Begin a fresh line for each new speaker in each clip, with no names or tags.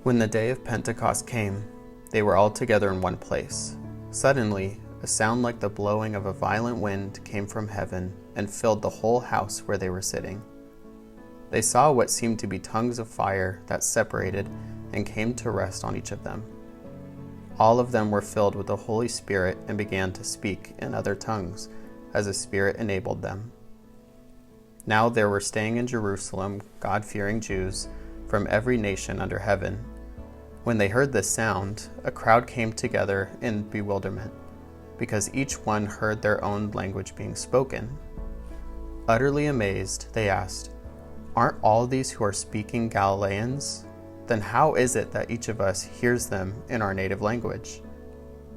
When the day of Pentecost came, they were all together in one place. Suddenly, a sound like the blowing of a violent wind came from heaven and filled the whole house where they were sitting. They saw what seemed to be tongues of fire that separated and came to rest on each of them. All of them were filled with the Holy Spirit and began to speak in other tongues, as the Spirit enabled them. Now there were staying in Jerusalem God-fearing Jews from every nation under heaven. When they heard this sound, a crowd came together in bewilderment, because each one heard their own language being spoken. Utterly amazed, they asked, "Aren't all these who are speaking Galileans? Then how is it that each of us hears them in our native language?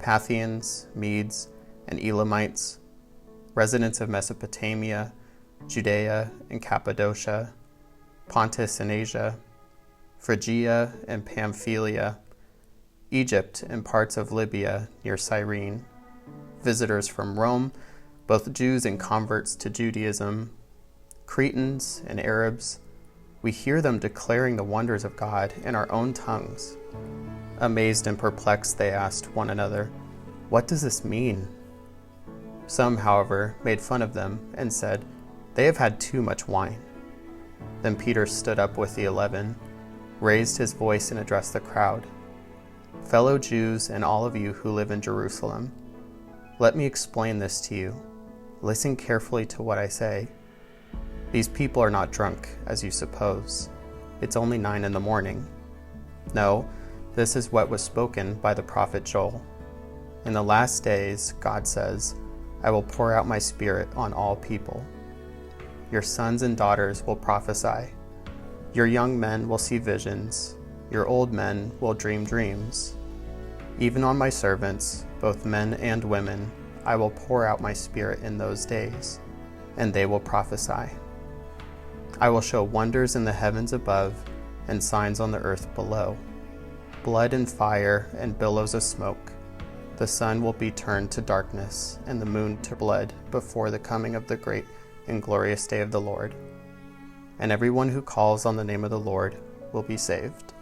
Parthians, Medes, and Elamites, residents of Mesopotamia, Judea and Cappadocia, Pontus and Asia, Phrygia and Pamphylia, Egypt and parts of Libya near Cyrene, visitors from Rome, both Jews and converts to Judaism, Cretans and Arabs, we hear them declaring the wonders of God in our own tongues." Amazed and perplexed, they asked one another, "What does this mean?" Some, however, made fun of them and said, "They have had too much wine." Then Peter stood up with the 11, raised his voice and addressed the crowd. "Fellow Jews and all of you who live in Jerusalem, let me explain this to you. Listen carefully to what I say. These people are not drunk, as you suppose. It's only 9 a.m. No, this is what was spoken by the prophet Joel. In the last days, God says, I will pour out my Spirit on all people. Your sons and daughters will prophesy. Your young men will see visions. Your old men will dream dreams. Even on my servants, both men and women, I will pour out my Spirit in those days, and they will prophesy. I will show wonders in the heavens above and signs on the earth below, blood and fire and billows of smoke. The sun will be turned to darkness and the moon to blood before the coming of the great and glorious day of the Lord. And everyone who calls on the name of the Lord will be saved."